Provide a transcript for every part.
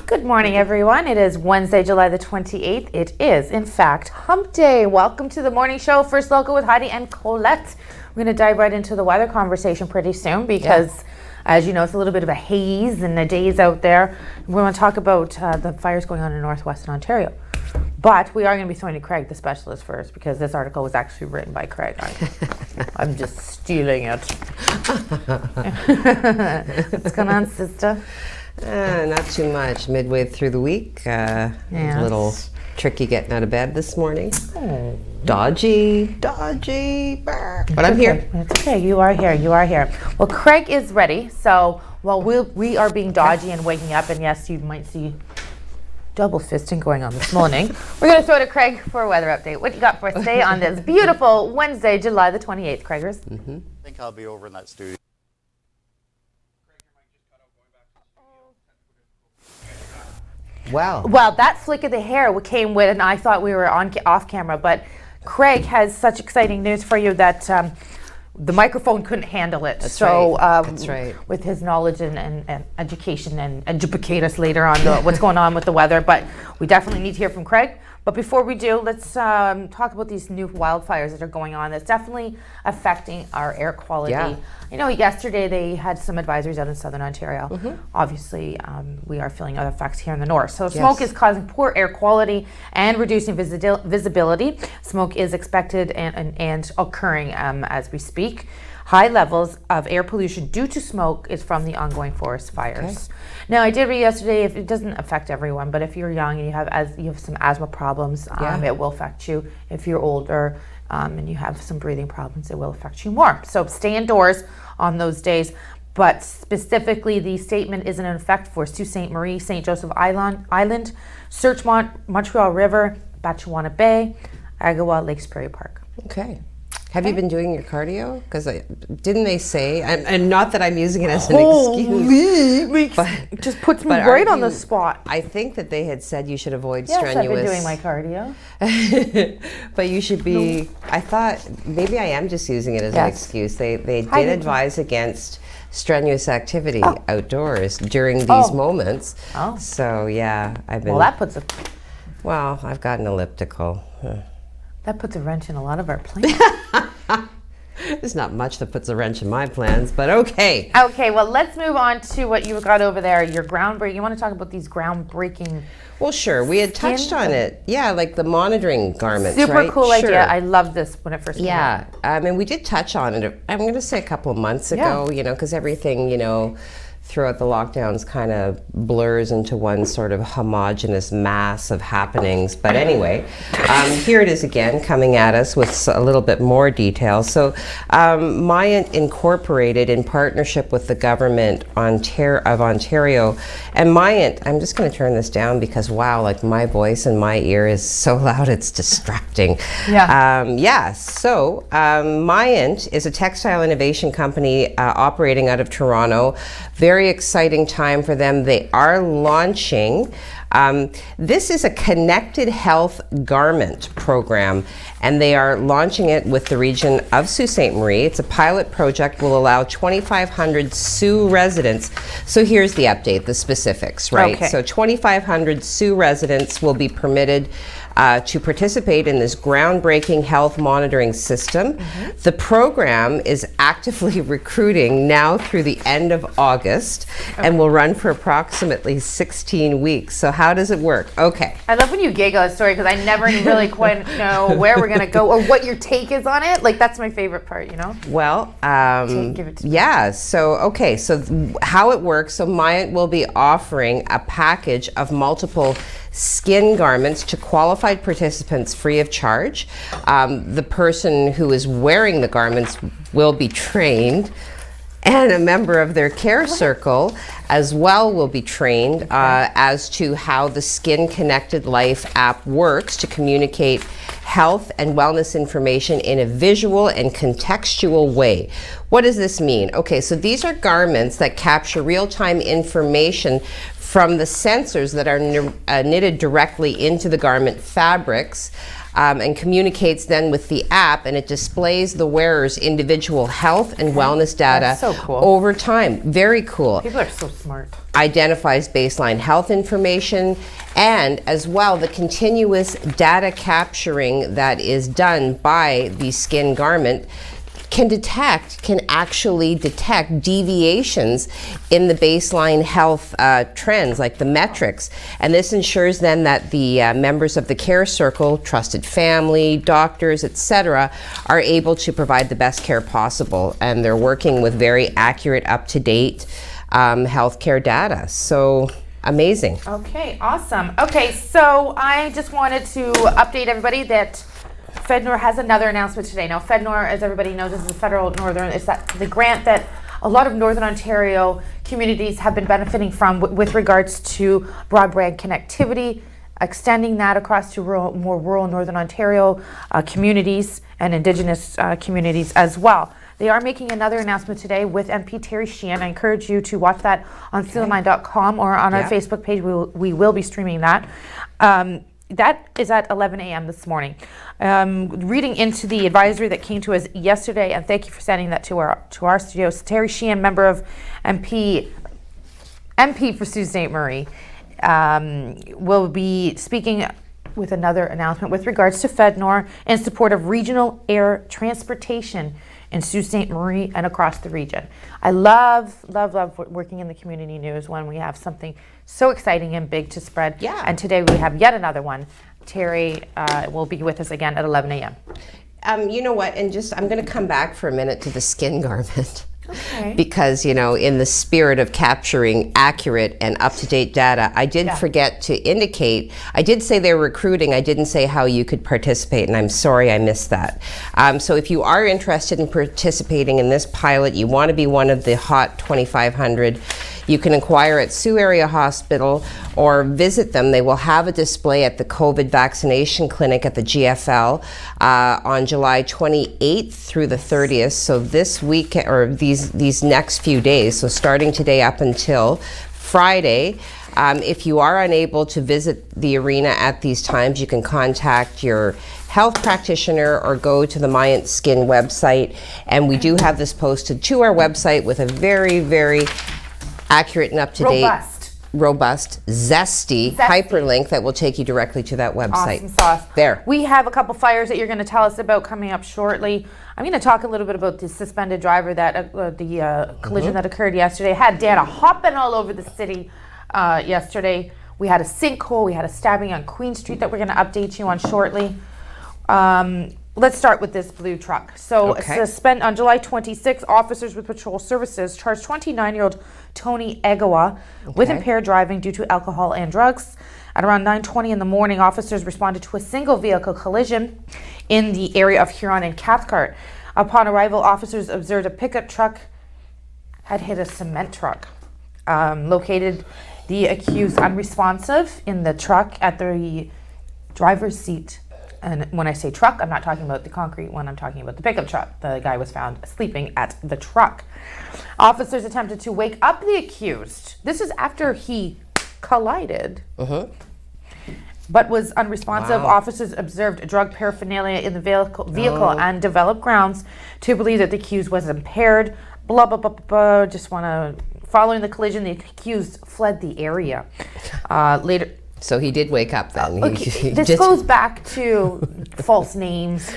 Good morning, everyone. It is Wednesday, July the 28th. It is, in fact, Hump Day. Welcome to the morning show, First Local with Heidi and Colette. We're going to dive right into the weather conversation pretty soon because, as you know, it's a little bit of a haze in the days out there. We want to talk about the fires going on in northwestern Ontario. But we are going to be throwing to Craig, the specialist, first, because this article was actually written by Craig. I'm just stealing it. What's going on, sister? Not too much. Midway through the week, a little tricky getting out of bed this morning. Oh. Dodgy, but I'm here. It's okay. You are here. Well, Craig is ready. So while we are being dodgy and waking up, and yes, you might see double fisting going on this morning, we're going to throw to Craig for a weather update. What you got for us today on this beautiful Wednesday, July the 28th, Craigers? I think I'll be over in that studio. Wow. Well, that flick of the hair came with, and I thought we were off camera, but Craig has such exciting news for you that the microphone couldn't handle it. That's right. With his knowledge and education, and educate us later on what's going on with the weather, but we definitely need to hear from Craig. But before we do, let's talk about these new wildfires that are going on. It's definitely affecting our air quality. Yeah. I know yesterday they had some advisories out in southern Ontario. Obviously, we are feeling other effects here in the north. So smoke is causing poor air quality and reducing visibility. Smoke is expected and occurring as we speak. High levels of air pollution due to smoke is from the ongoing forest fires. Okay. Now, I did read yesterday, if it doesn't affect everyone, but if you're young and you have some asthma problems, it will affect you. If you're older and you have some breathing problems, it will affect you more. So stay indoors on those days. But specifically, the statement is in effect for Sault Ste. Marie, St. Joseph Island, Searchmont, Montreal River, Batchewana Bay, Agawa, Lake Superior Park. Okay. Have you been doing your cardio? Because didn't they say, and not that I'm using it as an excuse. It just puts me right on the spot. I think that they had said you should avoid strenuous. Yes, I've been doing my cardio. But you should be, I thought, maybe I am just using it as an excuse. They did advise against strenuous activity outdoors during these moments. So yeah, I've been. Well, I've got an elliptical. That puts a wrench in a lot of our plans. There's not much that puts a wrench in my plans, but okay. Okay, well, let's move on to what you've got over there, your groundbreaking. You want to talk about these groundbreaking... Well, sure. We had touched on it. Yeah, like the monitoring garments, Super cool idea. I love this when it first came out. I mean, we did touch on it, I'm going to say a couple of months ago, because everything, throughout the lockdowns kind of blurs into one sort of homogenous mass of happenings. But anyway, here it is again, coming at us with a little bit more detail. So Myant Incorporated, in partnership with the government of Ontario, and Myant, I'm just going to turn this down because wow, like my voice in my ear is so loud it's distracting. So Myant is a textile innovation company operating out of Toronto. Very exciting time for them. They are launching, this is a connected health garment program, and they are launching it with the region of Sault Ste. Marie. It's a pilot project, will allow 2,500 Sioux residents. So here's the update, the specifics, right? Okay. So 2,500 Sioux residents will be permitted to participate in this groundbreaking health monitoring system. The program is actively recruiting now through the end of August and will run for approximately 16 weeks. So how does it work? Okay. I love when you giggle at a story because I never really quite know where we're going to go or what your take is on it. Like, that's my favorite part, Well, give it to me. So how it works, so Myant will be offering a package of multiple skin garments to qualified participants free of charge. The person who is wearing the garments will be trained, and a member of their care circle as well will be trained as to how the Skin Connected Life app works to communicate health and wellness information in a visual and contextual way. What does this mean? Okay, so these are garments that capture real-time information from the sensors that are knitted directly into the garment fabrics. and communicates then with the app, and it displays the wearer's individual health and wellness data That's so cool. over time. Very cool. People are so smart. Identifies baseline health information, and as well the continuous data capturing that is done by the skin garment can actually detect deviations in the baseline health trends, like the metrics. And this ensures then that the members of the care circle, trusted family, doctors, etc., are able to provide the best care possible. And they're working with very accurate, up-to-date healthcare data. So amazing. Okay, awesome. Okay, so I just wanted to update everybody that FedNor has another announcement today. Now, FedNor, as everybody knows, is the federal northern. It's that the grant that a lot of Northern Ontario communities have been benefiting from with regards to broadband connectivity, extending that across to more rural Northern Ontario communities and Indigenous communities as well. They are making another announcement today with MP Terry Sheehan. I encourage you to watch that on sealandline.com or on our Facebook page. We will be streaming that. That is at 11 a.m. this morning. Reading into the advisory that came to us yesterday, and thank you for sending that to our studios. Terry Sheehan, member of MP for Sault Ste. Marie, will be speaking with another announcement with regards to FedNor in support of regional air transportation in Sault Ste. Marie and across the region. I love working in the community news when we have something so exciting and big to spread. Yeah. And today we have yet another one. Terry will be with us again at 11 a.m. You know what, and I'm going to come back for a minute to the skin garment. Okay. Because, in the spirit of capturing accurate and up-to-date data, I did forget to indicate, I did say they're recruiting, I didn't say how you could participate, and I'm sorry I missed that. So if you are interested in participating in this pilot, you want to be one of the hot 2,500, you can inquire at Sioux Area Hospital or visit them. They will have a display at the COVID vaccination clinic at the GFL on July 28th through the 30th. So this week, or these next few days, so starting today up until Friday. If you are unable to visit the arena at these times, you can contact your health practitioner or go to the Myant Skin website. And we do have this posted to our website with a very, very accurate and up-to-date, robust, zesty hyperlink that will take you directly to that website. Awesome sauce. There. We have a couple fires that you're going to tell us about coming up shortly. I'm going to talk a little bit about the suspended driver that the collision that occurred yesterday. Had data hopping all over the city yesterday. We had a sinkhole. We had a stabbing on Queen Street that we're going to update you on shortly. Let's start with this blue truck. So on July 26, officers with patrol services charged 29-year-old Tony Egawa with impaired driving due to alcohol and drugs. At around 9:20 in the morning, officers responded to a single vehicle collision in the area of Huron and Cathcart. Upon arrival, officers observed a pickup truck had hit a cement truck. Located the accused unresponsive in the truck at the driver's seat. And when I say truck, I'm not talking about the concrete one, I'm talking about the pickup truck. The guy was found sleeping at the truck. Officers attempted to wake up the accused. This is after he collided, but was unresponsive. Wow. Officers observed drug paraphernalia in the vehicle and developed grounds to believe that the accused was impaired. Blah, blah, blah, blah, blah. Just want to... Following the collision, the accused fled the area. Later... So he did wake up then. This goes back to false names,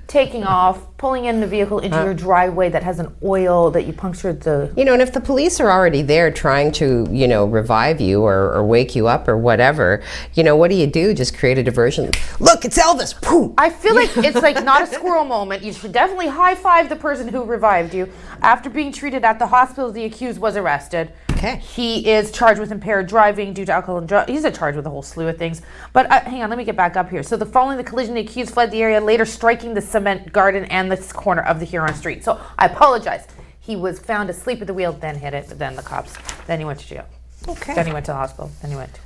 taking off, pulling in the vehicle into your driveway that has an oil that you punctured the... And if the police are already there trying to, revive you or wake you up or whatever, what do? Just create a diversion. Look, it's Elvis! Pooh! I feel like it's like not a squirrel moment. You should definitely high-five the person who revived you. After being treated at the hospital, the accused was arrested. Okay. He is charged with impaired driving due to alcohol and drugs. He's charged with a whole slew of things. But hang on, let me get back up here. So following the collision, the accused fled the area, later striking the cement garden and the corner of the Huron Street. So I apologize. He was found asleep at the wheel, then hit it, but then the cops. Then he went to jail. Okay. Then he went to the hospital. Then he went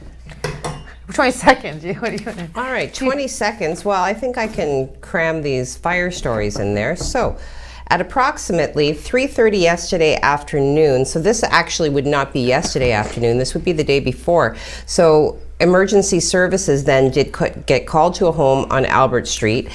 20 seconds. What do you All right, 20 seconds. Well, I think I can cram these fire stories in there. So at approximately 3:30 yesterday afternoon, so this actually would not be yesterday afternoon, this would be the day before. So emergency services then did get called to a home on Albert Street.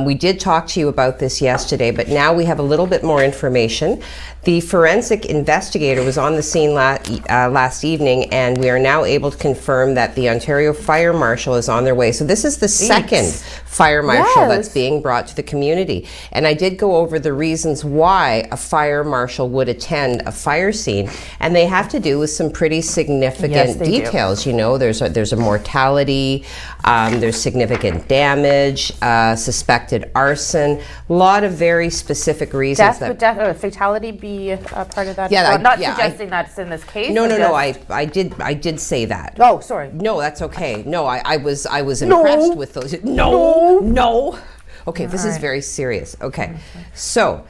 We did talk to you about this yesterday, but now we have a little bit more information. The forensic investigator was on the scene last evening, and we are now able to confirm that the Ontario Fire Marshal is on their way. So this is the second fire marshal that's being brought to the community. And I did go over the reasons why a fire marshal would attend a fire scene, and they have to do with some pretty significant details. You know, there's a mortality, there's significant damage, suspected arson, a lot of very specific reasons. Would death or fatality be a part of that? Yeah, not suggesting that's in this case. No. I did say that. Oh, sorry. No, that's okay. No, I was impressed with those. No. Okay, this is very serious. Okay, so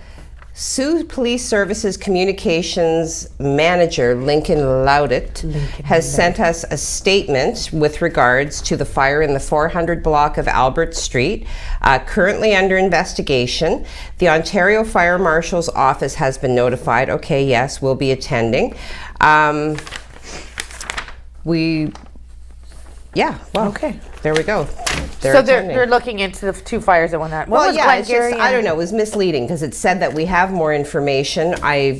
Sault Police Services Communications Manager Lincoln Laudit has sent us a statement with regards to the fire in the 400 block of Albert Street, currently under investigation. The Ontario Fire Marshal's office has been notified. Okay, yes, we'll be attending. Okay. There we go. They're looking into the two fires that won that. It's just, I don't know, it was misleading because it said that we have more information. I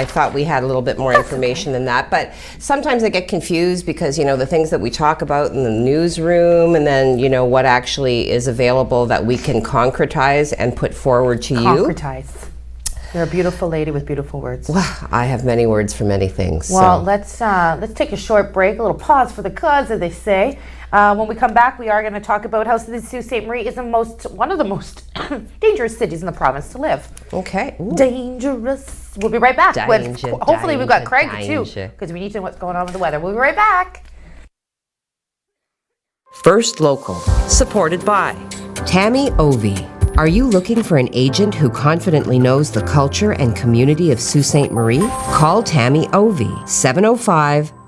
thought we had a little bit more information than that, but sometimes I get confused because, you know, the things that we talk about in the newsroom and then, you know, what actually is available that we can concretize and put forward to you. Concretize. You're a beautiful lady with beautiful words. Well, I have many words for many things. Well, let's take a short break, a little pause for the cause, as they say. When we come back, we are going to talk about how the Sault Ste. Marie is one of the most dangerous cities in the province to live. Okay. Ooh. Dangerous. We'll be right back. Hopefully we've got Craig too, because we need to know what's going on with the weather. We'll be right back. First Local, supported by Tammy Ovey. Are you looking for an agent who confidently knows the culture and community of Sault Ste. Marie? Call Tammy Ovey,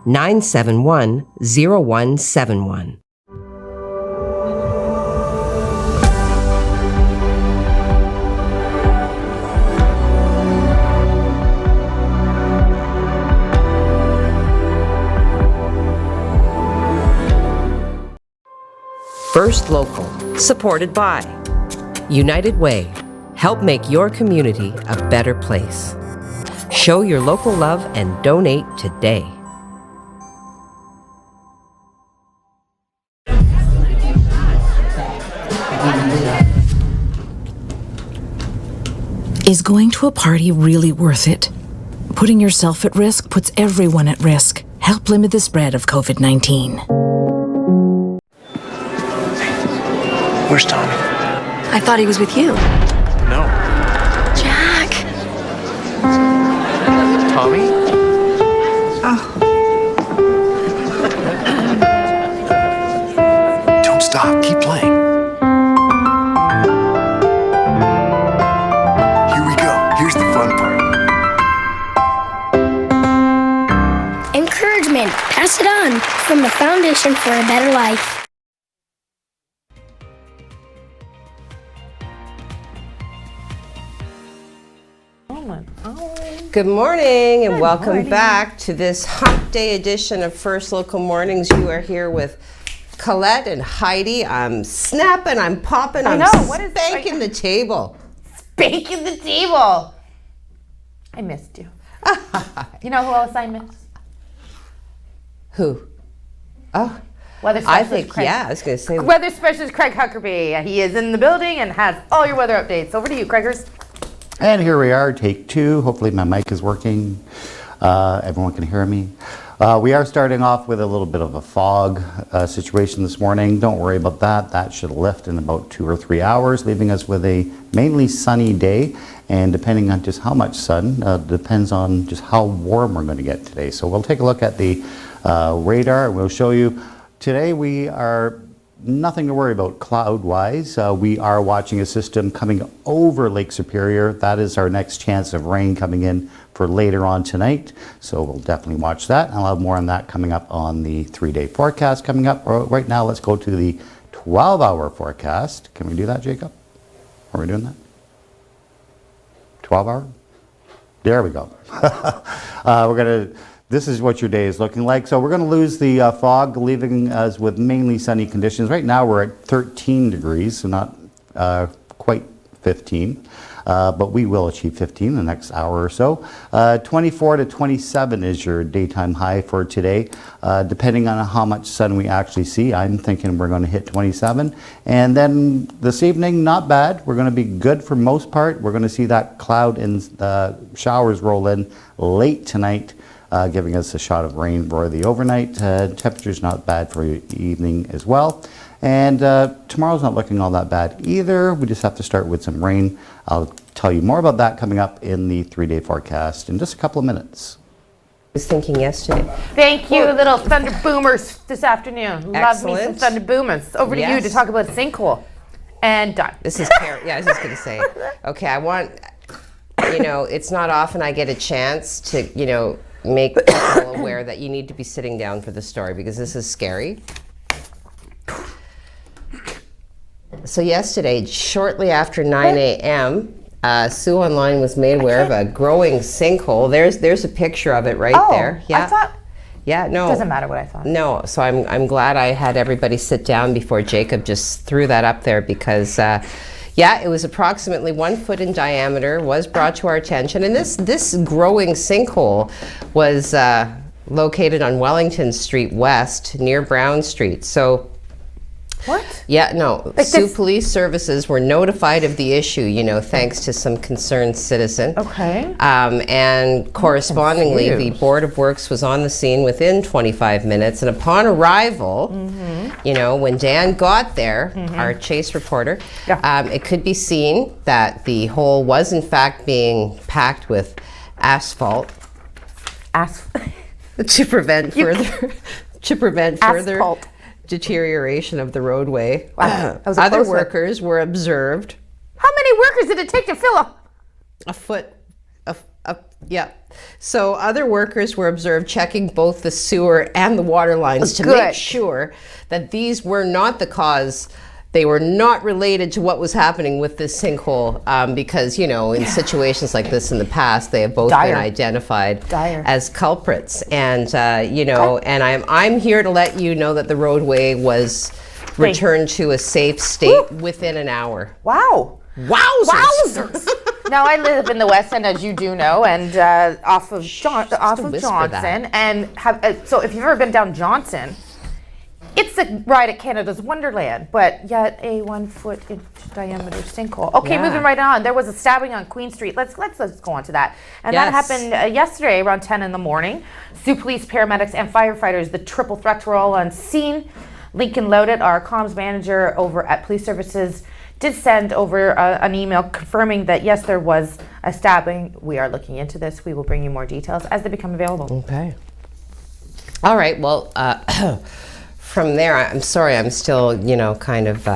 705-971-0171. First Local, supported by United Way. Help make your community a better place. Show your local love and donate today. Is going to a party really worth it? Putting yourself at risk puts everyone at risk. Help limit the spread of COVID-19. Where's Tommy? I thought he was with you. No. Jack! Tommy? Oh. Don't stop. Keep playing. Here we go. Here's the fun part. Encouragement. Pass it on. From the Foundation for a Better Life. Good morning and welcome back to this hump day edition of First Local Mornings. You are here with Colette and Heidi. I'm snapping, I'm popping, I'm spanking the table. Spanking the table. I missed you. You know who else I miss? Who? Oh. Weather specialist Craig. I was going to say. Weather specialist Craig Huckerby. He is in the building and has all your weather updates. Over to you, Craigers. And here we are, take two. Hopefully my mic is working. Everyone can hear me. We are starting off with a little bit of a fog situation this morning. Don't worry about that. That should lift in about 2 or 3 hours, leaving us with a mainly sunny day. And depending on just how much sun, depends on just how warm we're going to get today. So we'll take a look at the radar and we'll show you. Today we are nothing to worry about cloud-wise. We are watching a system coming over Lake Superior. That is our next chance of rain coming in for later on tonight. So we'll definitely watch that. I'll have more on that coming up on the 3-day forecast coming up. Right now, let's go to the 12-hour forecast. Can we do that, Jacob? Are we doing that? 12-hour? There we go. We're going to this is what your day is looking like. So we're going to lose the fog, leaving us with mainly sunny conditions. Right now we're at 13 degrees, so not quite 15. But we will achieve 15 in the next hour or so. 24 to 27 is your daytime high for today. Depending on how much sun we actually see, I'm thinking we're going to hit 27. And then this evening, not bad. We're going to be good for most part. We're going to see that cloud and showers roll in late tonight, giving us a shot of rain for the overnight. Temperature's not bad for the evening as well. And tomorrow's not looking all that bad either. We just have to start with some rain. I'll tell you more about that coming up in the 3-day forecast in just a couple of minutes. I was thinking yesterday. Thank you, little thunder boomers this afternoon. Love me some Excellent. thunder boomers. Over to you to Yes. talk about sinkhole. And done. This is Carrie. Yeah, I was just going to say. Okay, I want, it's not often I get a chance to, make people aware that you need to be sitting down for the story because this is scary. So yesterday, shortly after 9 a.m., Sue Online was made aware of a growing sinkhole. There's a picture of it right there. I thought, Yeah, no. doesn't matter what I thought. No, so I'm glad I had everybody sit down before Jacob just threw that up there because, it was approximately 1 foot in diameter, was brought to our attention. And this growing sinkhole was located on Wellington Street West near Brown Street. So, What? yeah, no. Like Sioux this- Police Services were notified of the issue, thanks to some concerned citizen. Okay. And correspondingly, the confused. Board of Works was on the scene within 25 minutes. And upon arrival, when Dan got there, our chase reporter, it could be seen that the hole was in fact being packed with asphalt to prevent further Asphalt. deterioration of the roadway. Wow, that was a Other close look. workers were observed How many workers did it take to fill up? a foot. Yeah. So other workers were observed checking both the sewer and the water lines to Good. make sure that these were not the cause. They were not related to what was happening with this sinkhole because, in situations like this in the past, they have both Dire. been identified Dire. as culprits. And, and I'm here to let you know that the roadway was returned to a safe state within an hour. Wow. Wowzers! Now I live in the West End, as you do know, and off of whisper Johnson. that. And so if you've ever been down Johnson, it's a ride at Canada's Wonderland, but yet a 1 foot in diameter sinkhole. Okay, Yeah. moving right on. There was a stabbing on Queen Street. Let's go on to that. And that Yes. happened yesterday around 10 in the morning. Sioux Police, paramedics, and firefighters, the triple threats were all on scene. Lincoln Loudett, our comms manager over at Police Services, did send over an email confirming that yes, there was a stabbing. We are looking into this. We will bring you more details as they become available. Okay. All right. Well, from there, I'm sorry, I'm still, kind of,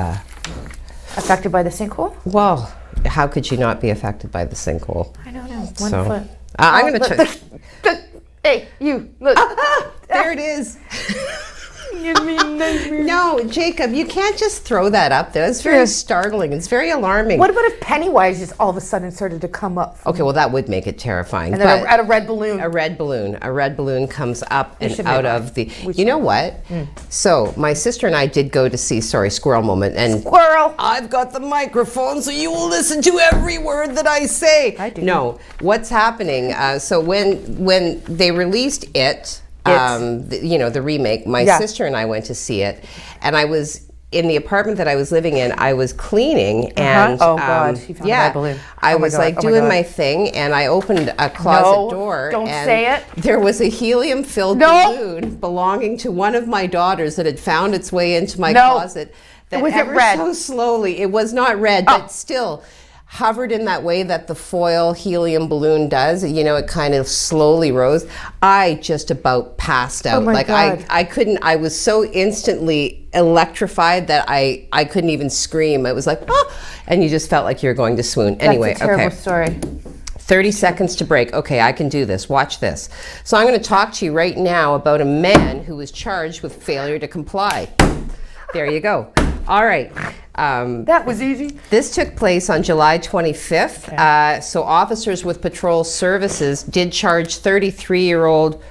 Affected by the sinkhole? well, how could you not be affected by the sinkhole? I don't know. 1 So, foot. I'm going to Look, hey, you, look. There it is. No, Jacob, you can't just throw that up there. It's very startling. It's very alarming. What about if Pennywise just all of a sudden started to come up? Okay, well, that would make it terrifying. And then but at a red balloon. a red balloon comes up and should out make of the. We You know what? So my sister and I did go to see. Sorry, squirrel moment. And Squirrel. I've got the microphone, so you will listen to every word that I say. I do. No, what's happening? So when they released it, the remake, my sister and I went to see it, and I was in the apartment that I was living in. I was cleaning, and Oh, God. You found a red balloon. I Oh, my was God. like Oh, my doing God. my thing, and I opened a closet No, door. don't and say it. There was a helium-filled No. balloon belonging to one of my daughters that had found its way into my No. closet. That Was it ever red? so slowly, it was not red, but still hovered in that way that the foil helium balloon does. It kind of slowly rose. I just about passed out. Oh my God. I couldn't. I was so instantly electrified that I couldn't even scream. It was like, ah, and you just felt like you were going to swoon. Anyway, That's a terrible okay. story. 30 seconds to break. Okay, I can do this. Watch this. So I'm going to talk to you right now about a man who was charged with failure to comply. There you go. All right. That was easy. This took place on July 25th. So officers with patrol services did charge 33-year-old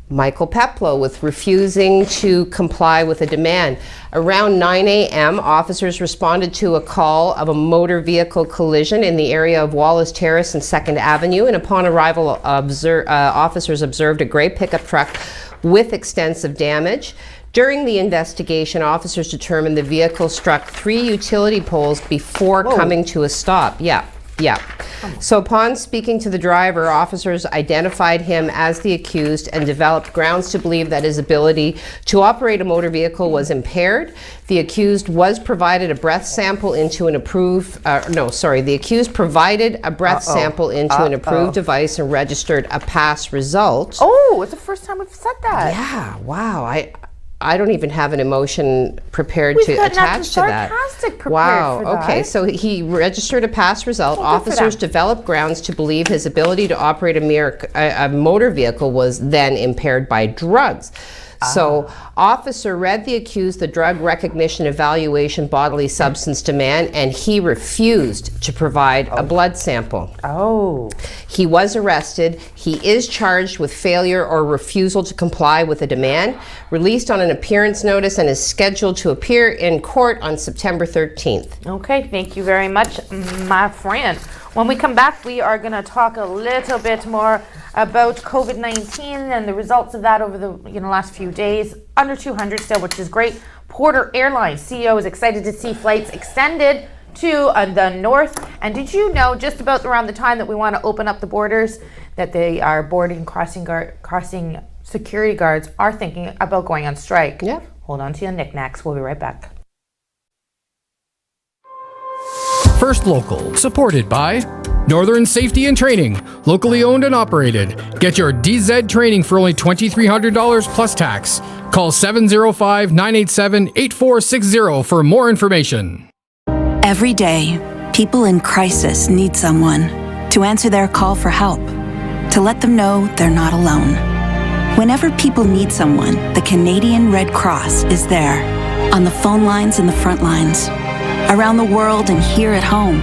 Michael Peplow with refusing to comply with a demand. Around 9 a.m., officers responded to a call of a motor vehicle collision in the area of Wallace Terrace and 2nd Avenue, and upon arrival, officers observed a gray pickup truck with extensive damage. During the investigation, officers determined the vehicle struck 3 utility poles before coming to a stop. Yeah. So upon speaking to the driver, officers identified him as the accused and developed grounds to believe that his ability to operate a motor vehicle was impaired. The accused was provided a breath sample into an approved, the accused provided a breath sample into an approved device and registered a pass result. Oh, it's the first time we've said that. Yeah, wow. I don't even have an emotion prepared to attach to that. Sarcastic prepared Wow. for that. Okay, so he registered a pass result. Well, good for Officers them. developed grounds to believe his ability to operate a motor vehicle was then impaired by drugs. So, officer read the accused the drug recognition evaluation bodily substance demand, and he refused to provide a blood sample. Oh. He was arrested. He is charged with failure or refusal to comply with a demand, released on an appearance notice, and is scheduled to appear in court on September 13th. Okay, thank you very much, my friend. When we come back, we are going to talk a little bit more about COVID-19 and the results of that over the last few days. Under 200 still, which is great. Porter Airlines CEO is excited to see flights extended to the north. And did you know, just about around the time that we want to open up the borders, that they are crossing security guards are thinking about going on strike? Yeah. Hold on to your knickknacks. We'll be right back. First Local, supported by Northern Safety and Training, locally owned and operated. Get your DZ training for only $2,300 plus tax. Call 705-987-8460 for more information. Every day, people in crisis need someone to answer their call for help, to let them know they're not alone. Whenever people need someone, the Canadian Red Cross is there, on the phone lines and the front lines, around the world and here at home.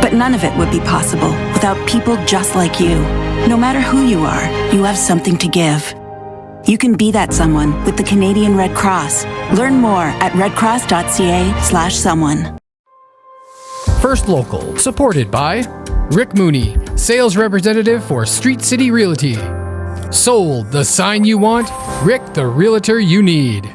But none of it would be possible without people just like you. No matter who you are, you have something to give. You can be that someone with the Canadian Red Cross. Learn more at redcross.ca/someone. First Local, supported by Rick Mooney, sales representative for Street City Realty. Sold, the sign you want, Rick, the realtor you need.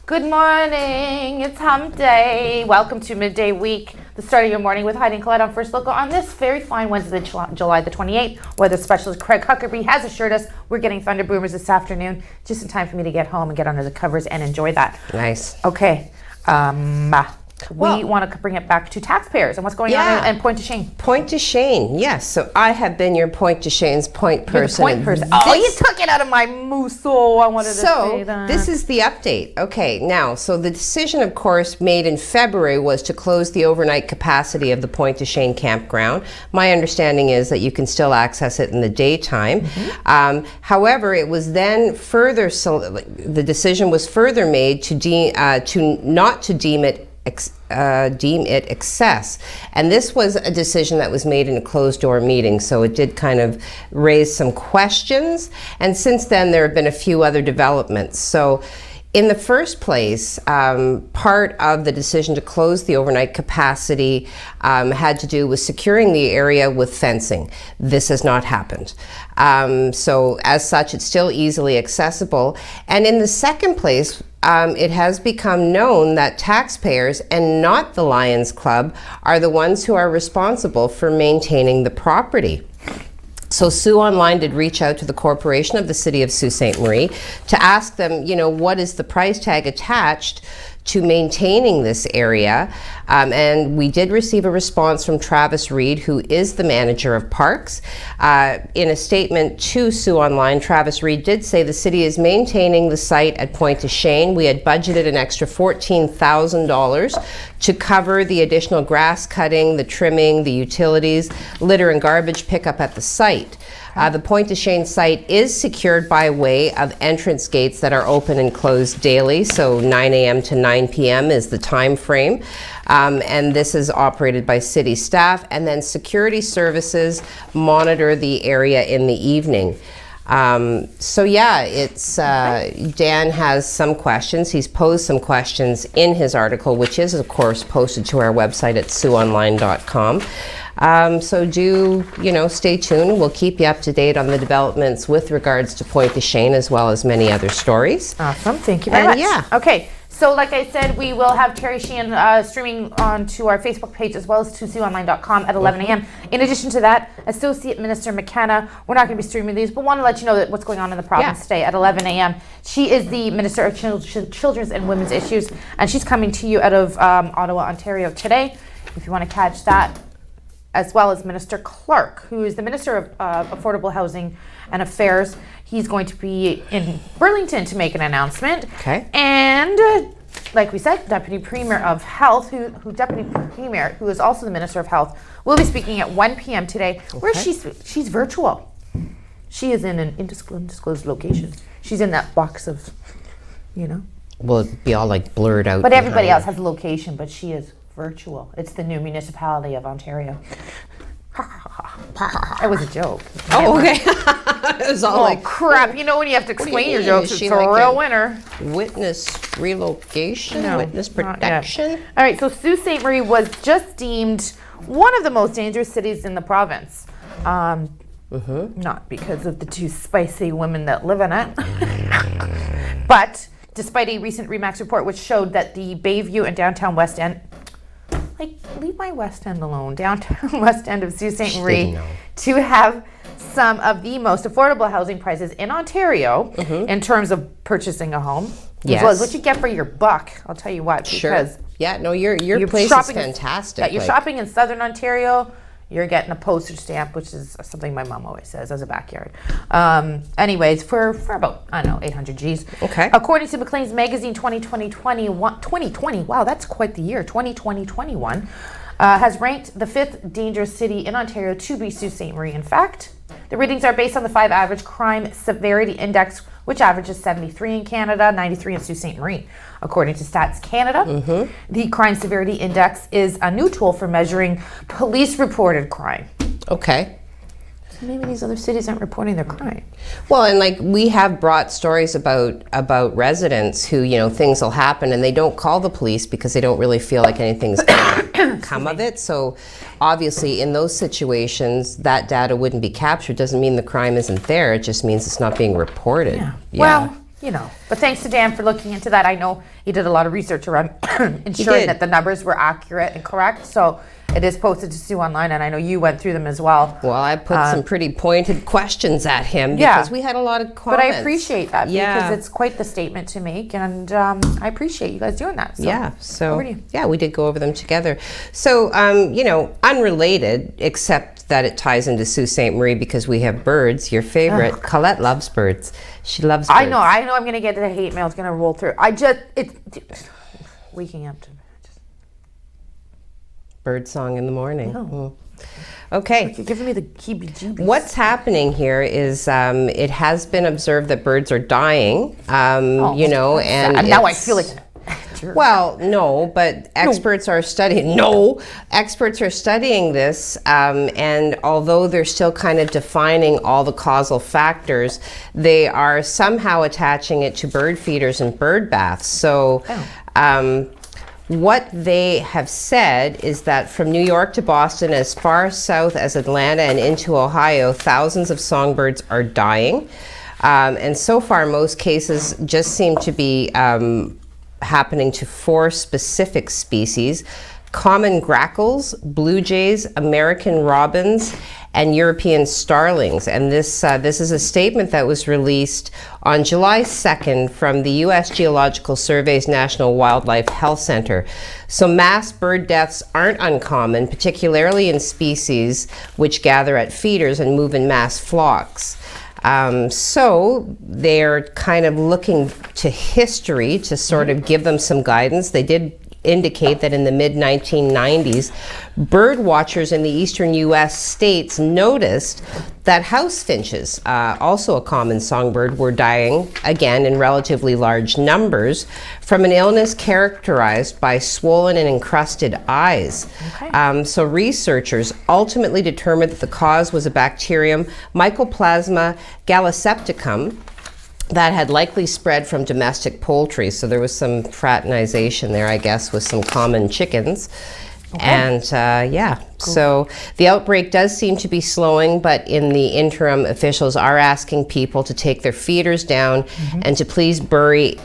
Good morning, it's hump day. Welcome to Midday Week, the start of your morning with Heidi and Colette on First Local on this very fine Wednesday, July the 28th. Weather specialist Craig Huckerby has assured us we're getting thunder boomers this afternoon, just in time for me to get home and get under the covers and enjoy that. Nice. Okay. We want to bring it back to taxpayers and what's going on in Point de Chene. Point de Chene, yes. So I have been your Point de Chene's point person. Point person. Oh, you took it out of my muso. I wanted to say that. This is the update. Okay, now, so the decision, of course, made in February was to close the overnight capacity of the Point de Chene campground. My understanding is that you can still access it in the daytime. Mm-hmm. However, it was then further, the decision was further made to not to deem it excess, and this was a decision that was made in a closed door meeting, so it did kind of raise some questions, and since then there have been a few other developments. So in the first place, part of the decision to close the overnight capacity had to do with securing the area with fencing. This has not happened. So as such, it's still easily accessible. And in the second place, it has become known that taxpayers and not the Lions Club are the ones who are responsible for maintaining the property. So Soo Online did reach out to the corporation of the City of Sault Ste. Marie to ask them, what is the price tag attached to maintaining this area, and we did receive a response from Travis Reed, who is the manager of parks. In a statement to Soo Online, Travis Reed did say the city is maintaining the site at Point de Chene. We had budgeted an extra $14,000 to cover the additional grass cutting, the trimming, the utilities, litter and garbage pickup at the site. The Pointe de Chêne site is secured by way of entrance gates that are open and closed daily, so 9 a.m. to 9 p.m. is the time frame. And this is operated by city staff, and then security services monitor the area in the evening. So yeah, it's Dan has some questions. He's posed some questions in his article, which is of course posted to our website at siouxonline.com. So do, stay tuned. We'll keep you up to date on the developments with regards to Pointe de Chêne, as well as many other stories. Awesome. Thank you very much. Yeah. Okay. So like I said, we will have Terry Sheehan streaming onto our Facebook page as well as to siouxonline.com at 11 a.m. In addition to that, Associate Minister McKenna, we're not going to be streaming these, but want to let you know that what's going on in the province today at 11 a.m. She is the Minister of Children's and Women's Issues, and she's coming to you out of Ottawa, Ontario today, if you want to catch that, as well as Minister Clark, who is the Minister of Affordable Housing and Affairs. He's going to be in Burlington to make an announcement. Okay. And like we said, Deputy Premier of Health, who is also the Minister of Health, will be speaking at 1 p.m. today, where she's virtual. She is in an undisclosed location. She's in that box of, Will it be all like blurred out? But everybody else has a location, but she is virtual. It's the new municipality of Ontario. It was a joke. Oh, okay. It was all like crap. When you have to explain your jokes, it's a like real winner. Witness relocation, witness protection. All right, so Sault Ste. Marie was just deemed one of the most dangerous cities in the province. Not because of the two spicy women that live in it, but despite a recent RE/MAX report which showed that the Bayview and downtown West End, leave my West End alone, downtown West End of Sault Ste. Marie, to have some of the most affordable housing prices in Ontario in terms of purchasing a home. Yes. As well as what you get for your buck, I'll tell you what. Because yeah, no, your place is fantastic. You're shopping in Southern Ontario, you're getting a postage stamp, which is something my mom always says, as a backyard. Anyways, for about, 800 Gs. Okay. According to Maclean's Magazine 2020, wow, that's quite the year, 2021, has ranked the 5th dangerous city in Ontario to be Sault Ste. Marie. In fact, the ratings are based on the 5 average crime severity index, which averages 73 in Canada, 93 in Sault Ste. Marie. According to Stats Canada, the crime severity index is a new tool for measuring police-reported crime. Okay. So maybe these other cities aren't reporting their crime. Well, and we have brought stories about residents who, things will happen and they don't call the police because they don't really feel like anything's going to come of it. So obviously in those situations, that data wouldn't be captured. Doesn't mean the crime isn't there. It just means it's not being reported. Yeah. Well, but thanks to Dan for looking into that. I know he did a lot of research around ensuring that the numbers were accurate and correct. So it is posted to Sue Online, and I know you went through them as well. Well, I put some pretty pointed questions at him because we had a lot of comments. But I appreciate that because it's quite the statement to make, and I appreciate you guys doing that. So, we did go over them together. So, unrelated, except that it ties into Sault Ste. Marie because we have birds. Your favorite, Colette loves birds. She loves birds. I know. I'm going to get to the hate mail. It's going to roll through. It's waking up to bird song in the morning. Okay. You're giving me the heebie-jeebies. What's happening here is it has been observed that birds are dying, and now I feel like well, no, but experts are studying. Experts are studying this, and although they're still kind of defining all the causal factors, they are somehow attaching it to bird feeders and bird baths. So, what they have said is that from New York to Boston, as far south as Atlanta and into Ohio, thousands of songbirds are dying, and so far, most cases just seem to be happening to 4 specific species: common grackles, blue jays, American robins, and European starlings. And this is a statement that was released on July 2nd from the U.S. Geological Survey's National Wildlife Health Center. So mass bird deaths aren't uncommon, particularly in species which gather at feeders and move in mass flocks. So they're kind of looking to history to sort of give them some guidance. They did indicate that in the mid-1990s, bird watchers in the eastern U.S. states noticed that house finches, also a common songbird, were dying, again in relatively large numbers, from an illness characterized by swollen and encrusted eyes. Okay. So researchers ultimately determined that the cause was a bacterium, Mycoplasma gallisepticum, that had likely spread from domestic poultry. So there was some fraternization there, I guess, with some common chickens. Okay. And so the outbreak does seem to be slowing, but in the interim, officials are asking people to take their feeders down and to please bury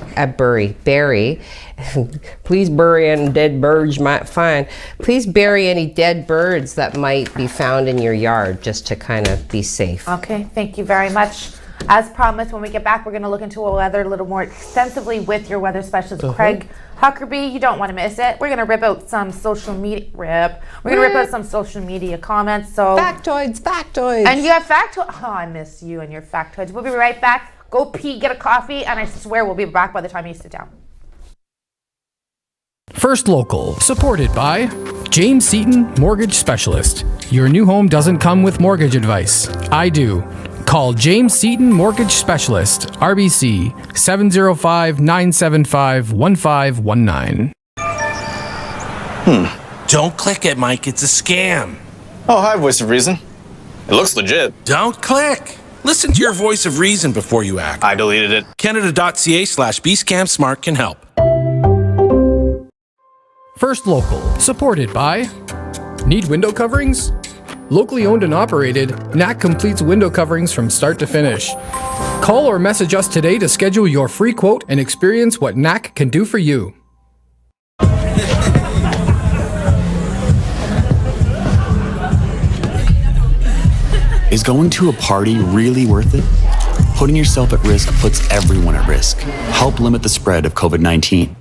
please bury any dead birds you might find. Please bury any dead birds that might be found in your yard, just to kind of be safe. Okay, thank you very much. As promised, when we get back, we're going to look into weather a little more extensively with your weather specialist, Craig Huckerby. You don't want to miss it. We're going to rip out some social media comments. So Factoids. And you have factoids. Oh, I miss you and your factoids. We'll be right back. Go pee, get a coffee, and I swear we'll be back by the time you sit down. First Local, supported by James Seaton, Mortgage Specialist. Your new home doesn't come with mortgage advice. I do. Call James Seaton Mortgage Specialist, RBC 705-975-1519. Don't click it, Mike. It's a scam. Oh, hi, Voice of Reason. It looks legit. Don't click. Listen to your voice of reason before you act. I deleted it. Canada.ca/bscamsmart can help. First Local, supported by Need window coverings? Locally owned and operated, NAC completes window coverings from start to finish. Call or message us today to schedule your free quote and experience what NAC can do for you. Is going to a party really worth it? Putting yourself at risk puts everyone at risk. Help limit the spread of COVID-19.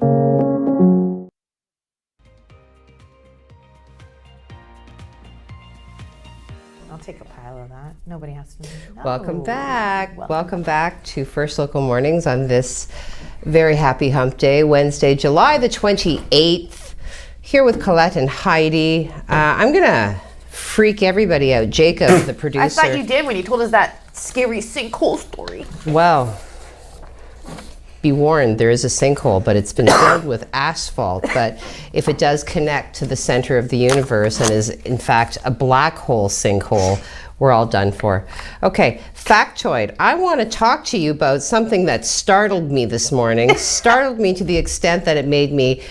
Take a pile of that. Nobody has to know. Welcome back. Welcome back to First Local Mornings on this very happy hump day, Wednesday, July the 28th. Here with Colette and Heidi. I'm going to freak everybody out. Jacob, the producer. I thought you did when you told us that scary sinkhole story. Well, be warned, there is a sinkhole, but it's been filled with asphalt. But if it does connect to the center of the universe and is in fact a black hole sinkhole, we're all done for. Okay, factoid. I want to talk to you about something that startled me this morning. Startled me to the extent that it made me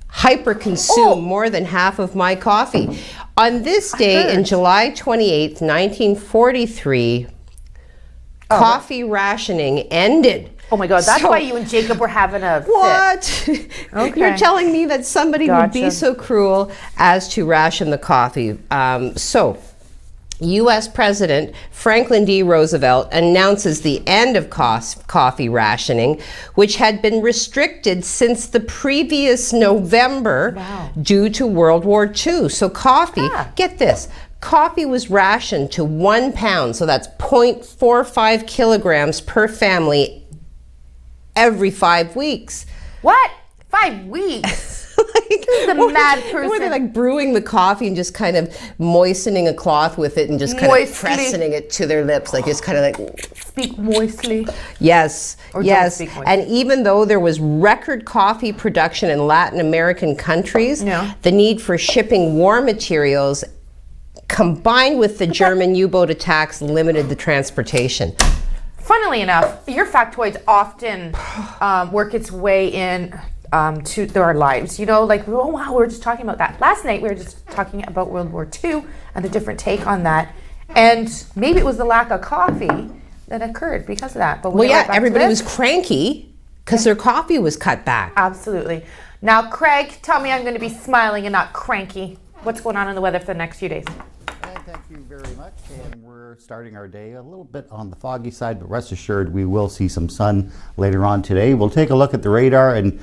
hyper consume more than half of my coffee. On this day in July 28th, 1943, coffee rationing ended. Oh my God, that's why you and Jacob were having a fit. Okay. You're telling me that somebody would be so cruel as to ration the coffee. U.S. President Franklin D. Roosevelt announces the end of coffee rationing, which had been restricted since the previous November due to World War II. So coffee, get this, coffee was rationed to 1 pound, so that's 0.45 kilograms per family every 5 weeks. What? 5 weeks? This is a mad person. Were they like brewing the coffee and just kind of moistening a cloth with it and just kind of pressing it to their lips, like just kind of like... Speak moistly. Yes, or yes. Speak moistly. And even though there was record coffee production in Latin American countries, the need for shipping war materials combined with the German U-boat attacks limited the transportation. Funnily enough, your factoids often work its way in to our lives. You know, like, oh wow, we were just talking about that. Last night we were just talking about World War II and the different take on that. And maybe it was the lack of coffee that occurred because of that. But everybody was cranky because their coffee was cut back. Absolutely. Now, Craig, tell me I'm going to be smiling and not cranky. What's going on in the weather for the next few days? Thank you very much. And we're starting our day a little bit on the foggy side, but rest assured we will see some sun later on today. We'll take a look at the radar, and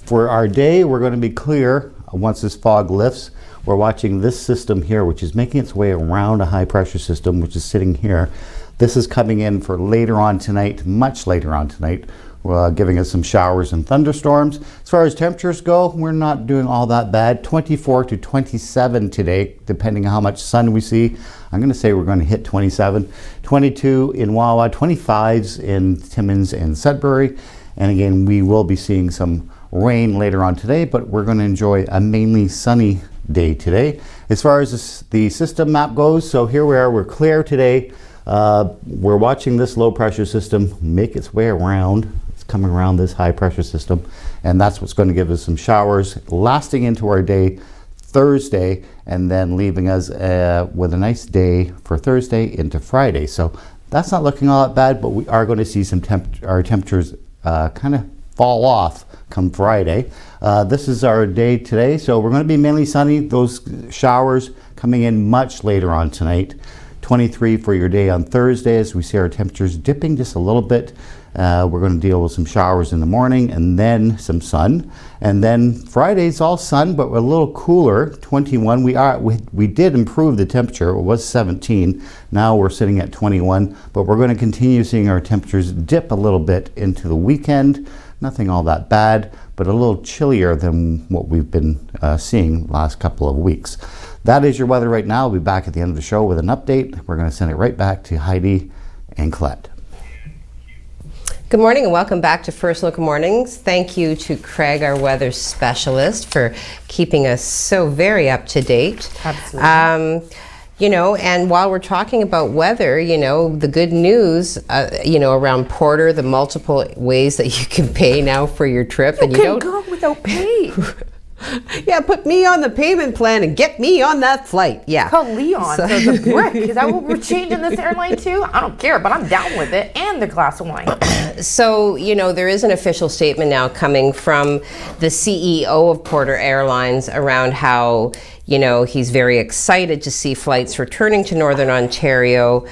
for our day we're going to be clear once this fog lifts. We're watching this system here, which is making its way around a high pressure system, which is sitting here. This is coming in for later on tonight, much later on tonight. giving us some showers and thunderstorms. As far as temperatures go, we're not doing all that bad. 24 to 27 today, depending on how much sun we see. I'm going to say we're going to hit 27, 22 in Wawa, 25s in Timmins and Sudbury. And again, we will be seeing some rain later on today, but we're going to enjoy a mainly sunny day today. As far as the system map goes, so here we are, we're clear today. We're watching this low pressure system make its way around. It's coming around this high pressure system, and that's what's going to give us some showers lasting into our day Thursday, and then leaving us with a nice day for Thursday into Friday. So that's not looking all that bad, but we are going to see some our temperatures kind of fall off come Friday. This is our day today, so we're going to be mainly sunny. Those showers coming in much later on tonight. 23 for your day on Thursday as we see our temperatures dipping just a little bit. We're going to deal with some showers in the morning and then some sun. And then Friday's all sun, but we're a little cooler, 21. We did improve the temperature. It was 17. Now we're sitting at 21, but we're going to continue seeing our temperatures dip a little bit into the weekend. Nothing all that bad, but a little chillier than what we've been seeing the last couple of weeks. That is your weather right now. I'll be back at the end of the show with an update. We're going to send it right back to Heidi and Colette. Good morning and welcome back to First Look Mornings. Thank you to Craig, our weather specialist, for keeping us so very up to date. Absolutely. And while we're talking about weather, the good news, around Porter, the multiple ways that you can pay now for your trip. You can go without pay. Yeah, put me on the payment plan and get me on that flight. Yeah. Call Leon. So the brick. Is that what we're changing this airline to? I don't care, but I'm down with it. And the glass of wine. So, there is an official statement now coming from the CEO of Porter Airlines around how, he's very excited to see flights returning to Northern Ontario,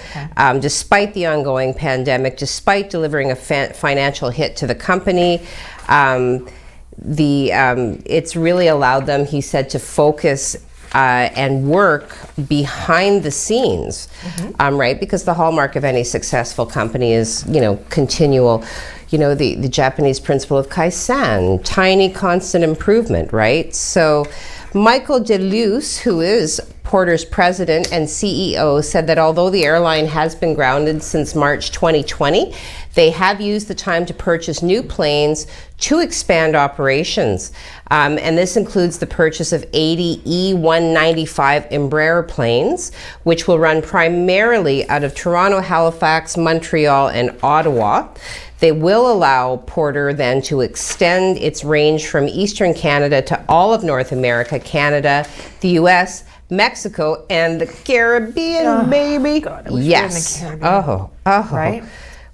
despite the ongoing pandemic, despite delivering a financial hit to the company. It's really allowed them, he said, to focus and work behind the scenes, right? Because the hallmark of any successful company is, continual, the Japanese principle of Kaizen, tiny constant improvement, right? So Michael DeLuce, who is Porter's president and CEO, said that although the airline has been grounded since March 2020, they have used the time to purchase new planes to expand operations. And this includes the purchase of 80 E195 Embraer planes, which will run primarily out of Toronto, Halifax, Montreal, and Ottawa. They will allow Porter then to extend its range from Eastern Canada to all of North America, Canada, the US, Mexico, and the Caribbean, baby. God, yes. In the Caribbean. Right?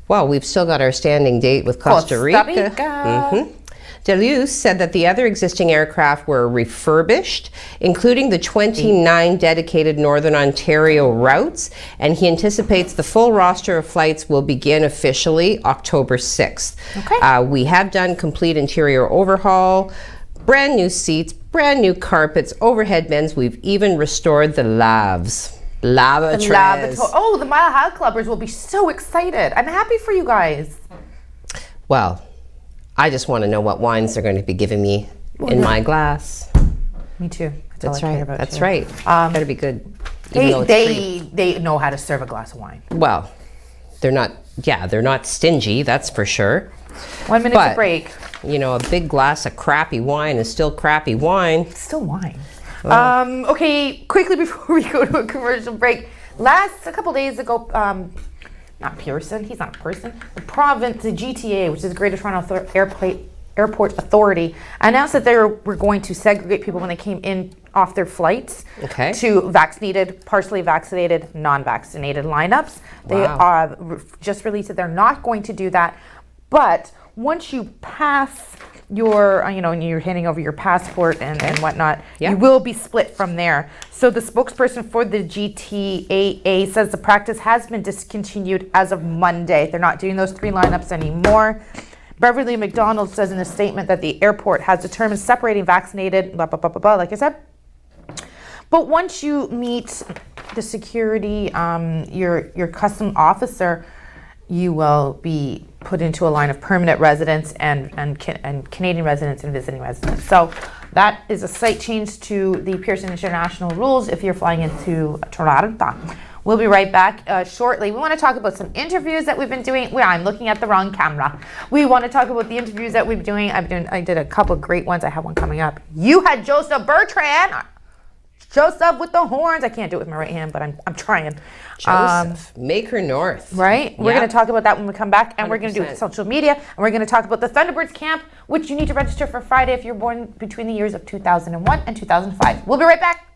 Well, we've still got our standing date with Costa Rica. DeLuce said that the other existing aircraft were refurbished, including the 29 dedicated Northern Ontario routes, and he anticipates the full roster of flights will begin officially October 6th. Okay. We have done complete interior overhaul, brand new seats, brand new carpets, overhead bins. We've even restored the lavs. Lavatories. Oh, the Mile High Clubbers will be so excited. I'm happy for you guys. Well, I just want to know what wines they're going to be giving me in my glass. Me too. That's right. That's right. Better be good. They know how to serve a glass of wine. Well, they're not stingy, that's for sure. 1 minute to break. A big glass of crappy wine is still crappy wine. It's still wine. Okay, quickly before we go to a commercial break. A couple days ago, not Pearson, he's not a person, the province, the GTA, which is the Greater Toronto Airport Authority, announced that they were going to segregate people when they came in off their flights to vaccinated, partially vaccinated, non-vaccinated lineups. Wow. They just released that they're not going to do that, but once you pass your, and you're handing over your passport and whatnot, you will be split from there. So the spokesperson for the GTAA says the practice has been discontinued as of Monday. They're not doing those 3 lineups anymore. Beverly McDonald says in a statement that the airport has determined separating vaccinated, blah, blah, blah, blah, blah, like I said. But once you meet the security, your custom officer, you will be put into a line of permanent residents and Canadian residents and visiting residents. So that is a slight change to the Pearson International rules if you're flying into Toronto. We'll be right back shortly. We want to talk about some interviews that we've been doing. Well, I'm looking at the wrong camera. We want to talk about the interviews that we've been doing. I did a couple of great ones. I have one coming up. You had Joseph Bertrand. Joseph with the horns. I can't do it with my right hand, but I'm trying. Joseph, Maker North. Right? We're going to talk about that when we come back, and 100%. We're going to do social media, and we're going to talk about the Thunderbirds camp, which you need to register for Friday if you're born between the years of 2001 and 2005. We'll be right back.